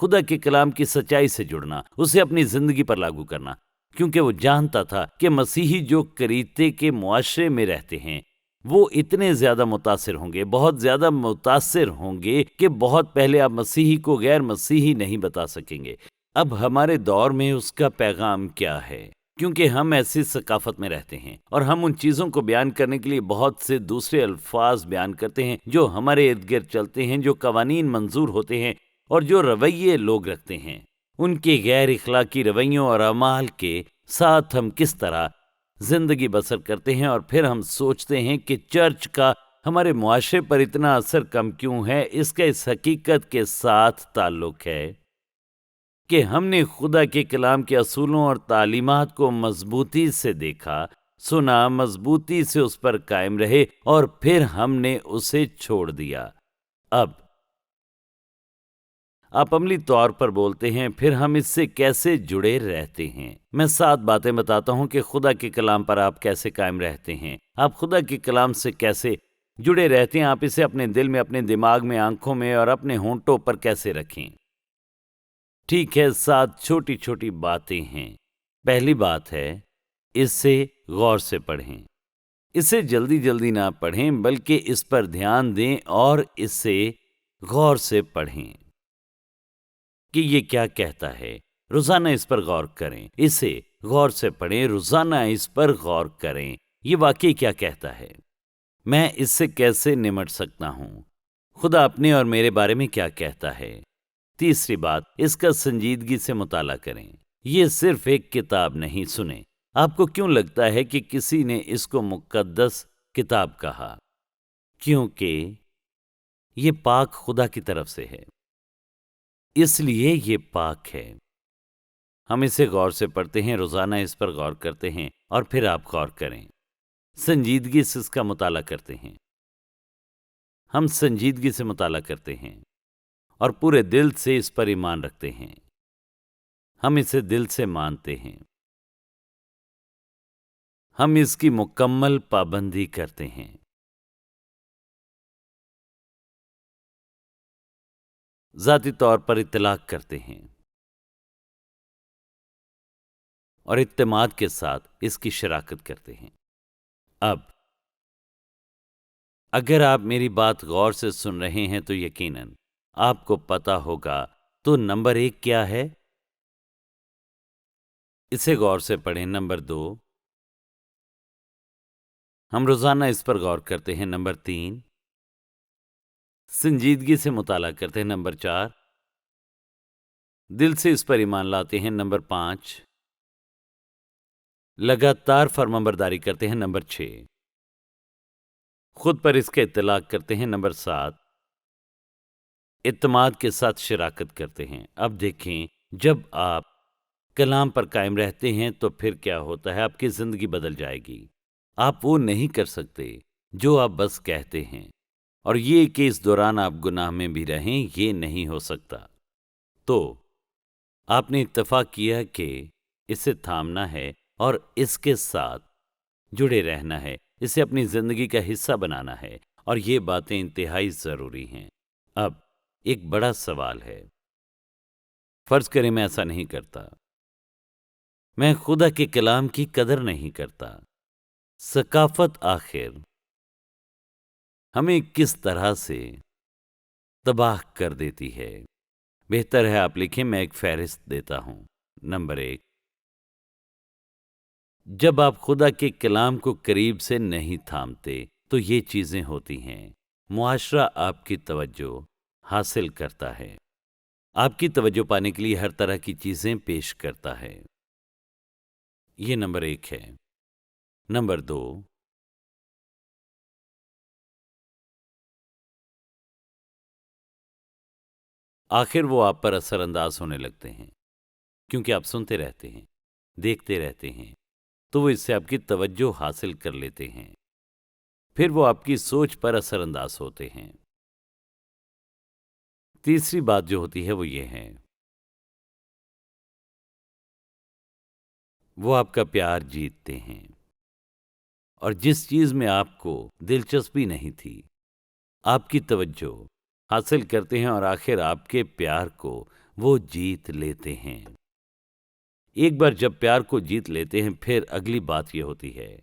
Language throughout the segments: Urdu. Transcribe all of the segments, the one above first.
خدا کے کلام کی سچائی سے جڑنا، اسے اپنی زندگی پر لاگو کرنا، کیونکہ وہ جانتا تھا کہ مسیحی جو کریتے کے معاشرے میں رہتے ہیں وہ اتنے زیادہ متاثر ہوں گے، بہت زیادہ متاثر ہوں گے کہ بہت پہلے آپ مسیحی کو غیر مسیحی نہیں بتا سکیں گے۔ اب ہمارے دور میں اس کا پیغام کیا ہے؟ کیونکہ ہم ایسی ثقافت میں رہتے ہیں اور ہم ان چیزوں کو بیان کرنے کے لیے بہت سے دوسرے الفاظ بیان کرتے ہیں جو ہمارے ارد گرد چلتے ہیں، جو قوانین منظور ہوتے ہیں اور جو رویے لوگ رکھتے ہیں، ان کے غیر اخلاقی رویوں اور اعمال کے ساتھ ہم کس طرح زندگی بسر کرتے ہیں، اور پھر ہم سوچتے ہیں کہ چرچ کا ہمارے معاشرے پر اتنا اثر کم کیوں ہے۔ اس کا اس حقیقت کے ساتھ تعلق ہے کہ ہم نے خدا کے کلام کے اصولوں اور تعلیمات کو مضبوطی سے دیکھا، سنا، مضبوطی سے اس پر قائم رہے اور پھر ہم نے اسے چھوڑ دیا۔ اب آپ عملی طور پر بولتے ہیں، پھر ہم اس سے کیسے جڑے رہتے ہیں؟ میں 7 باتیں بتاتا ہوں کہ خدا کے کلام پر آپ کیسے قائم رہتے ہیں، آپ خدا کے کلام سے کیسے جڑے رہتے ہیں، آپ اسے اپنے دل میں، اپنے دماغ میں، آنکھوں میں اور اپنے ہونٹوں پر کیسے رکھیں۔ ٹھیک ہے، 7 چھوٹی چھوٹی باتیں ہیں۔ پہلی بات ہے، اسے غور سے پڑھیں۔ اسے جلدی جلدی نہ پڑھیں بلکہ اس پر دھیان دیں اور اسے غور سے پڑھیں کہ یہ کیا کہتا ہے۔ روزانہ اس پر غور کریں، اسے غور سے پڑھیں، روزانہ اس پر غور کریں، یہ واقعی کیا کہتا ہے، میں اس سے کیسے نمٹ سکتا ہوں، خدا اپنے اور میرے بارے میں کیا کہتا ہے۔ تیسری بات، اس کا سنجیدگی سے مطالعہ کریں۔ یہ صرف ایک کتاب نہیں، سنیں، آپ کو کیوں لگتا ہے کہ کسی نے اس کو مقدس کتاب کہا؟ کیونکہ یہ پاک خدا کی طرف سے ہے، اس لیے یہ پاک ہے۔ ہم اسے غور سے پڑھتے ہیں، روزانہ اس پر غور کرتے ہیں اور پھر آپ غور کریں، سنجیدگی سے اس کا مطالعہ کرتے ہیں۔ ہم سنجیدگی سے مطالعہ کرتے ہیں اور پورے دل سے اس پر ایمان رکھتے ہیں، ہم اسے دل سے مانتے ہیں، ہم اس کی مکمل پابندی کرتے ہیں۔ ذاتی طور پر اطلاق کرتے ہیں اور اعتماد کے ساتھ اس کی شراکت کرتے ہیں۔ اب اگر آپ میری بات غور سے سن رہے ہیں تو یقیناً آپ کو پتا ہوگا تو نمبر 1 کیا ہے؟ اسے غور سے پڑھیں۔ نمبر 2، ہم روزانہ اس پر غور کرتے ہیں۔ نمبر 3، سنجیدگی سے مطالعہ کرتے ہیں۔ نمبر 4، دل سے اس پر ایمان لاتے ہیں۔ نمبر 5، لگاتار فرمانبرداری کرتے ہیں۔ نمبر 6، خود پر اس کا اطلاق کرتے ہیں۔ نمبر 7، اعتماد کے ساتھ شراکت کرتے ہیں۔ اب دیکھیں، جب آپ کلام پر قائم رہتے ہیں تو پھر کیا ہوتا ہے؟ آپ کی زندگی بدل جائے گی۔ آپ وہ نہیں کر سکتے جو آپ بس کہتے ہیں، اور یہ کہ اس دوران آپ گناہ میں بھی رہیں، یہ نہیں ہو سکتا۔ تو آپ نے اتفاق کیا کہ اسے تھامنا ہے اور اس کے ساتھ جڑے رہنا ہے، اسے اپنی زندگی کا حصہ بنانا ہے، اور یہ باتیں انتہائی ضروری ہیں۔ اب ایک بڑا سوال ہے، فرض کریں میں ایسا نہیں کرتا، میں خدا کے کلام کی قدر نہیں کرتا۔ ثقافت آخر ہمیں کس طرح سے تباہ کر دیتی ہے؟ بہتر ہے آپ لکھیں، میں ایک فہرست دیتا ہوں۔ نمبر 1، جب آپ خدا کے کلام کو قریب سے نہیں تھامتے تو یہ چیزیں ہوتی ہیں۔ معاشرہ آپ کی توجہ حاصل کرتا ہے، آپ کی توجہ پانے کے لیے ہر طرح کی چیزیں پیش کرتا ہے۔ یہ نمبر 1 ہے۔ نمبر 2، آخر وہ آپ پر اثر انداز ہونے لگتے ہیں، کیونکہ آپ سنتے رہتے ہیں، دیکھتے رہتے ہیں، تو وہ اس سے آپ کی توجہ حاصل کر لیتے ہیں، پھر وہ آپ کی سوچ پر اثر انداز ہوتے ہیں۔ تیسری بات جو ہوتی ہے وہ یہ ہے، وہ آپ کا پیار جیتتے ہیں، اور جس چیز میں آپ کو دلچسپی نہیں تھی، آپ کی توجہ حاصل کرتے ہیں، اور آخر آپ کے پیار کو وہ جیت لیتے ہیں۔ ایک بار جب پیار کو جیت لیتے ہیں، پھر اگلی بات یہ ہوتی ہے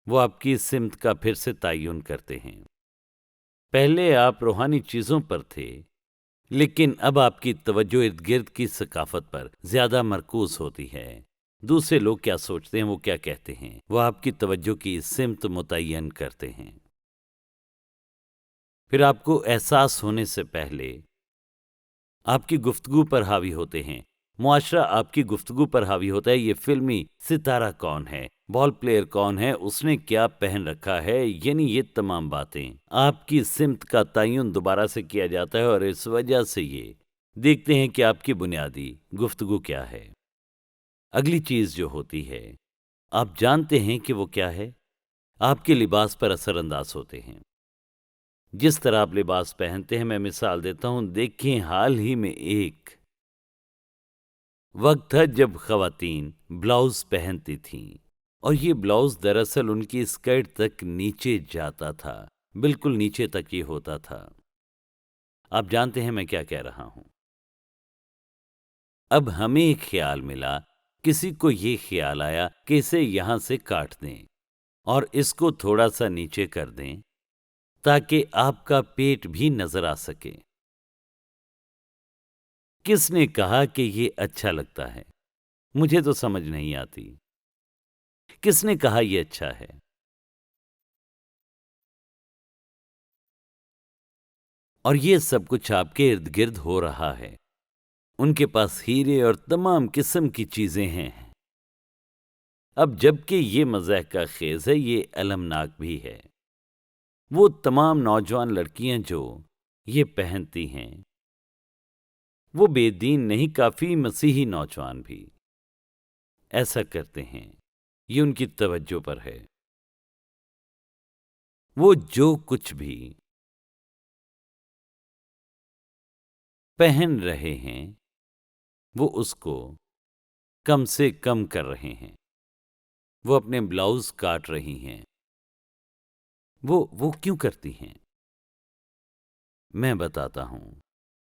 وہ آپ کی سمت کا پھر سے تعین کرتے ہیں۔ پہلے آپ روحانی چیزوں پر تھے، لیکن اب آپ کی توجہ ارد گرد کی ثقافت پر زیادہ مرکوز ہوتی ہے۔ دوسرے لوگ کیا سوچتے ہیں، وہ کیا کہتے ہیں، وہ آپ کی توجہ کی سمت متعین کرتے ہیں۔ پھر آپ کو احساس ہونے سے پہلے آپ کی گفتگو پر حاوی ہوتے ہیں۔ معاشرہ آپ کی گفتگو پر حاوی ہوتا ہے۔ یہ فلمی ستارہ کون ہے، بال پلیئر کون ہے، اس نے کیا پہن رکھا ہے، یعنی یہ تمام باتیں آپ کی سمت کا تعین دوبارہ سے کیا جاتا ہے، اور اس وجہ سے یہ دیکھتے ہیں کہ آپ کی بنیادی گفتگو کیا ہے۔ اگلی چیز جو ہوتی ہے، آپ جانتے ہیں کہ وہ کیا ہے، آپ کے لباس پر اثر انداز ہوتے ہیں۔ جس طرح آپ لباس پہنتے ہیں، میں مثال دیتا ہوں۔ دیکھیں، حال ہی میں ایک وقت تھا جب خواتین بلاؤز پہنتی تھیں، اور یہ بلاؤز دراصل ان کی اسکرٹ تک نیچے جاتا تھا، بالکل نیچے تک یہ ہوتا تھا۔ آپ جانتے ہیں میں کیا کہہ رہا ہوں۔ اب ہمیں ایک خیال ملا، کسی کو یہ خیال آیا کہ اسے یہاں سے کاٹ دیں اور اس کو تھوڑا سا نیچے کر دیں تاکہ آپ کا پیٹ بھی نظر آ سکے۔ کس نے کہا کہ یہ اچھا لگتا ہے؟ مجھے تو سمجھ نہیں آتی۔ کس نے کہا یہ اچھا ہے؟ اور یہ سب کچھ آپ کے ارد گرد ہو رہا ہے۔ ان کے پاس ہیرے اور تمام قسم کی چیزیں ہیں۔ اب جبکہ یہ مزاح کا خیز ہے، یہ المناک بھی ہے۔ وہ تمام نوجوان لڑکیاں جو یہ پہنتی ہیں، وہ بے دین نہیں، کافی مسیحی نوجوان بھی ایسا کرتے ہیں۔ یہ ان کی توجہ پر ہے۔ وہ جو کچھ بھی پہن رہے ہیں، وہ اس کو کم سے کم کر رہے ہیں۔ وہ اپنے بلاؤز کاٹ رہی ہیں۔ وہ کیوں کرتی ہیں؟ میں بتاتا ہوں۔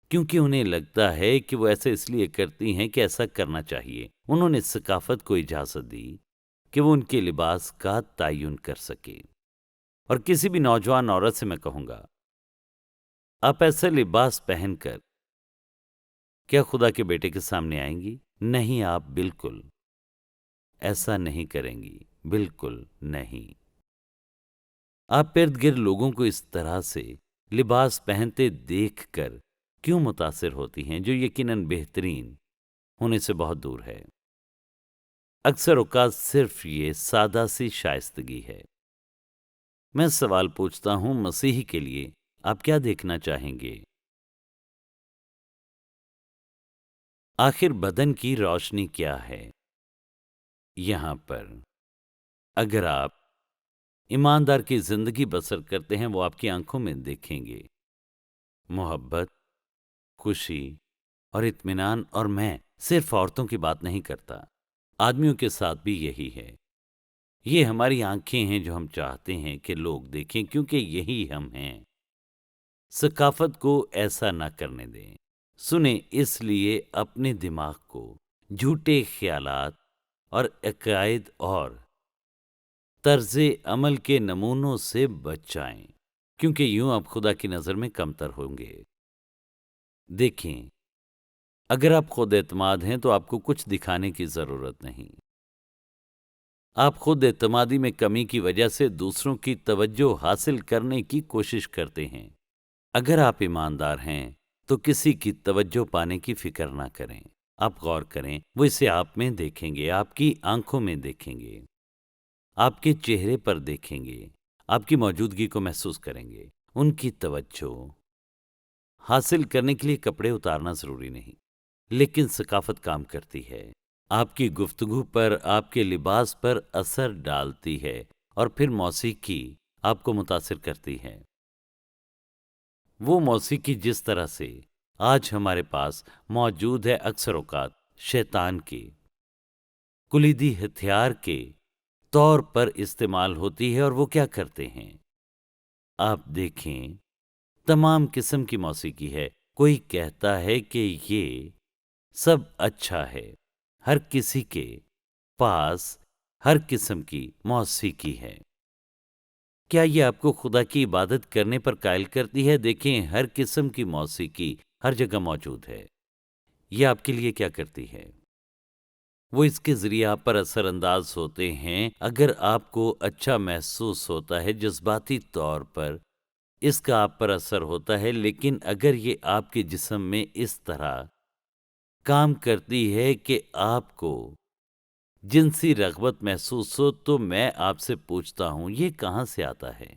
کیونکہ انہیں لگتا ہے کہ وہ ایسا اس لیے کرتی ہیں کہ ایسا کرنا چاہیے۔ انہوں نے ثقافت کو اجازت دی کہ وہ ان کے لباس کا تعین کر سکے۔ اور کسی بھی نوجوان عورت سے میں کہوں گا، آپ ایسا لباس پہن کر کیا خدا کے بیٹے کے سامنے آئیں گی؟ نہیں، آپ بالکل ایسا نہیں کریں گی، بالکل نہیں۔ آپ ارد گرد لوگوں کو اس طرح سے لباس پہنتے دیکھ کر کیوں متاثر ہوتی ہیں، جو یقیناً بہترین ہونے سے بہت دور ہے۔ اکثر اوقات صرف یہ سادہ سی شائستگی ہے۔ میں سوال پوچھتا ہوں، مسیحی کے لیے آپ کیا دیکھنا چاہیں گے؟ آخر بدن کی روشنی کیا ہے؟ یہاں پر اگر آپ ایماندار کی زندگی بسر کرتے ہیں، وہ آپ کی آنکھوں میں دیکھیں گے محبت، خوشی اور اطمینان۔ اور میں صرف عورتوں کی بات نہیں کرتا، آدمیوں کے ساتھ بھی یہی ہے۔ یہ ہماری آنکھیں ہیں جو ہم چاہتے ہیں کہ لوگ دیکھیں، کیونکہ یہی ہم ہیں۔ ثقافت کو ایسا نہ کرنے دیں۔ سنیں، اس لیے اپنے دماغ کو جھوٹے خیالات اور عقائد اور طرز عمل کے نمونوں سے بچائیں، کیونکہ یوں آپ خدا کی نظر میں کمتر ہوں گے۔ دیکھیں، اگر آپ خود اعتماد ہیں تو آپ کو کچھ دکھانے کی ضرورت نہیں۔ آپ خود اعتمادی میں کمی کی وجہ سے دوسروں کی توجہ حاصل کرنے کی کوشش کرتے ہیں۔ اگر آپ ایماندار ہیں تو کسی کی توجہ پانے کی فکر نہ کریں۔ آپ غور کریں، وہ اسے آپ میں دیکھیں گے، آپ کی آنکھوں میں دیکھیں گے، آپ کے چہرے پر دیکھیں گے، آپ کی موجودگی کو محسوس کریں گے۔ ان کی توجہ حاصل کرنے کے لیے کپڑے اتارنا ضروری نہیں، لیکن ثقافت کام کرتی ہے، آپ کی گفتگو پر، آپ کے لباس پر اثر ڈالتی ہے، اور پھر موسیقی آپ کو متاثر کرتی ہے۔ وہ موسیقی جس طرح سے آج ہمارے پاس موجود ہے، اکثر اوقات شیطان کے کلیدی ہتھیار کے طور پر استعمال ہوتی ہے۔ اور وہ کیا کرتے ہیں؟ آپ دیکھیں، تمام قسم کی موسیقی ہے۔ کوئی کہتا ہے کہ یہ سب اچھا ہے، ہر کسی کے پاس ہر قسم کی موسیقی ہے۔ کیا یہ آپ کو خدا کی عبادت کرنے پر قائل کرتی ہے؟ دیکھیں، ہر قسم کی موسیقی ہر جگہ موجود ہے۔ یہ آپ کے لیے کیا کرتی ہے؟ وہ اس کے ذریعے آپ پر اثر انداز ہوتے ہیں۔ اگر آپ کو اچھا محسوس ہوتا ہے جذباتی طور پر، اس کا آپ پر اثر ہوتا ہے، لیکن اگر یہ آپ کے جسم میں اس طرح کام کرتی ہے کہ آپ کو جنسی رغبت محسوس ہو، تو میں آپ سے پوچھتا ہوں، یہ کہاں سے آتا ہے؟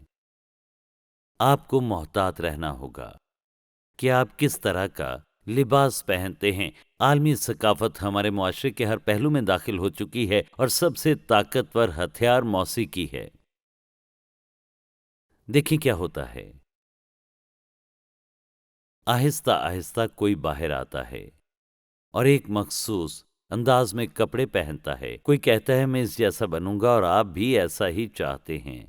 آپ کو محتاط رہنا ہوگا کہ آپ کس طرح کا لباس پہنتے ہیں۔ عالمی ثقافت ہمارے معاشرے کے ہر پہلو میں داخل ہو چکی ہے، اور سب سے طاقتور ہتھیار موسیقی ہے۔ دیکھیں کیا ہوتا ہے، آہستہ آہستہ کوئی باہر آتا ہے اور ایک مخصوص انداز میں کپڑے پہنتا ہے۔ کوئی کہتا ہے میں اس جیسا بنوں گا، اور آپ بھی ایسا ہی چاہتے ہیں۔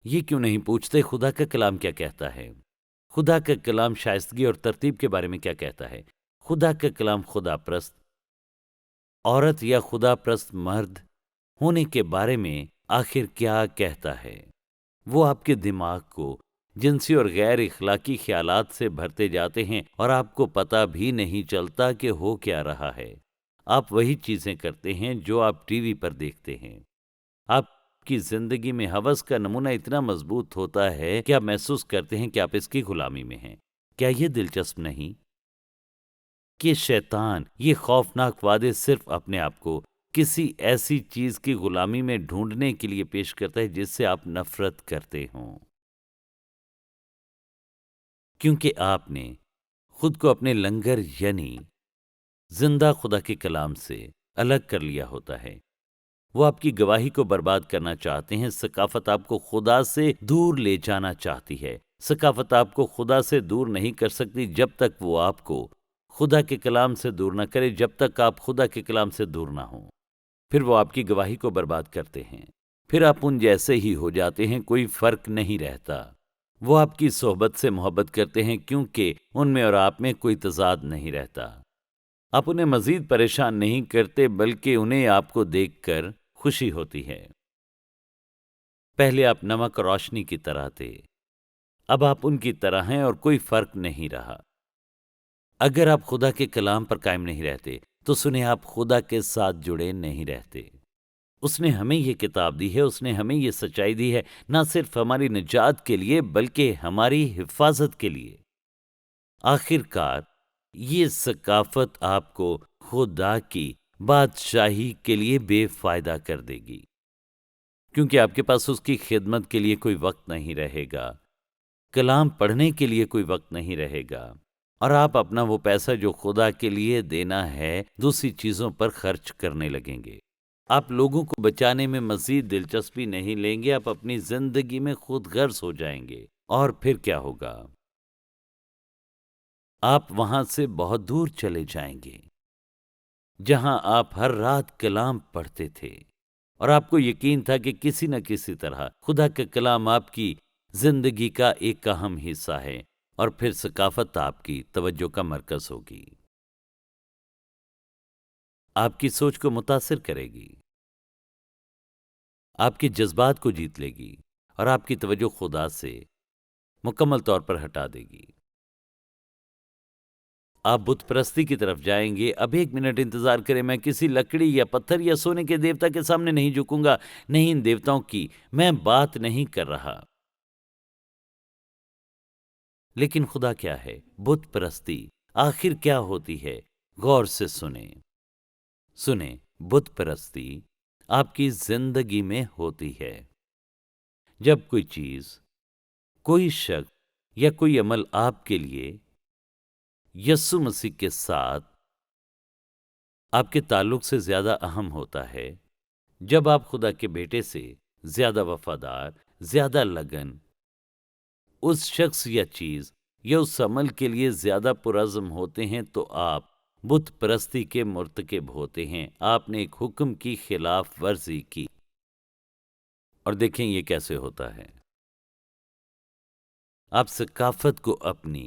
یہ کیوں نہیں پوچھتے خدا کا کلام کیا کہتا ہے؟ خدا کا کلام شائستگی اور ترتیب کے بارے میں کیا کہتا ہے؟ خدا کا کلام خدا پرست عورت یا خدا پرست مرد ہونے کے بارے میں آخر کیا کہتا ہے؟ وہ آپ کے دماغ کو جنسی اور غیر اخلاقی خیالات سے بھرتے جاتے ہیں، اور آپ کو پتہ بھی نہیں چلتا کہ ہو کیا رہا ہے۔ آپ وہی چیزیں کرتے ہیں جو آپ ٹی وی پر دیکھتے ہیں۔ آپ کی زندگی میں ہوس کا نمونہ اتنا مضبوط ہوتا ہے کہ آپ محسوس کرتے ہیں کہ آپ اس کی غلامی میں ہیں۔ کیا یہ دلچسپ نہیں کہ شیطان یہ خوفناک وعدے صرف اپنے آپ کو کسی ایسی چیز کی غلامی میں ڈھونڈنے کے لیے پیش کرتا ہے جس سے آپ نفرت کرتے ہوں؟ کیونکہ آپ نے خود کو اپنے لنگر یعنی زندہ خدا کے کلام سے الگ کر لیا ہوتا ہے۔ وہ آپ کی گواہی کو برباد کرنا چاہتے ہیں۔ ثقافت آپ کو خدا سے دور لے جانا چاہتی ہے۔ ثقافت آپ کو خدا سے دور نہیں کر سکتی جب تک وہ آپ کو خدا کے کلام سے دور نہ کرے، جب تک آپ خدا کے کلام سے دور نہ ہوں۔ پھر وہ آپ کی گواہی کو برباد کرتے ہیں۔ پھر آپ ان جیسے ہی ہو جاتے ہیں، کوئی فرق نہیں رہتا۔ وہ آپ کی صحبت سے محبت کرتے ہیں کیونکہ ان میں اور آپ میں کوئی تضاد نہیں رہتا۔ آپ انہیں مزید پریشان نہیں کرتے، بلکہ انہیں آپ کو دیکھ کر خوشی ہوتی ہے۔ پہلے آپ نمک اور روشنی کی طرح تھے، اب آپ ان کی طرح ہیں، اور کوئی فرق نہیں رہا۔ اگر آپ خدا کے کلام پر قائم نہیں رہتے تو سنیں، آپ خدا کے ساتھ جڑے نہیں رہتے۔ اس نے ہمیں یہ کتاب دی ہے، اس نے ہمیں یہ سچائی دی ہے، نہ صرف ہماری نجات کے لیے بلکہ ہماری حفاظت کے لیے۔ آخر کار یہ ثقافت آپ کو خدا کی بادشاہی کے لیے بے فائدہ کر دے گی، کیونکہ آپ کے پاس اس کی خدمت کے لیے کوئی وقت نہیں رہے گا، کلام پڑھنے کے لیے کوئی وقت نہیں رہے گا، اور آپ اپنا وہ پیسہ جو خدا کے لیے دینا ہے دوسری چیزوں پر خرچ کرنے لگیں گے۔ آپ لوگوں کو بچانے میں مزید دلچسپی نہیں لیں گے، آپ اپنی زندگی میں خود غرض ہو جائیں گے، اور پھر کیا ہوگا؟ آپ وہاں سے بہت دور چلے جائیں گے جہاں آپ ہر رات کلام پڑھتے تھے، اور آپ کو یقین تھا کہ کسی نہ کسی طرح خدا کا کلام آپ کی زندگی کا ایک اہم حصہ ہے، اور پھر ثقافت آپ کی توجہ کا مرکز ہوگی، آپ کی سوچ کو متاثر کرے گی، آپ کے جذبات کو جیت لے گی، اور آپ کی توجہ خدا سے مکمل طور پر ہٹا دے گی۔ آپ بت پرستی کی طرف جائیں گے۔ اب ایک منٹ انتظار کریں، میں کسی لکڑی یا پتھر یا سونے کے دیوتا کے سامنے نہیں جھکوں گا، نہیں، ان دیوتاؤں کی میں بات نہیں کر رہا۔ لیکن خدا کیا ہے؟ بت پرستی آخر کیا ہوتی ہے؟ غور سے سنیں، بت پرستی آپ کی زندگی میں ہوتی ہے جب کوئی چیز، کوئی شخص یا کوئی عمل آپ کے لیے یسوع مسیح کے ساتھ آپ کے تعلق سے زیادہ اہم ہوتا ہے، جب آپ خدا کے بیٹے سے زیادہ وفادار، زیادہ لگن، اس شخص یا چیز یا اس عمل کے لیے زیادہ پرعزم ہوتے ہیں، تو آپ بت پرستی کے مرتکب ہوتے ہیں۔ آپ نے ایک حکم کی خلاف ورزی کی، اور دیکھیں یہ کیسے ہوتا ہے۔ آپ ثقافت کو اپنی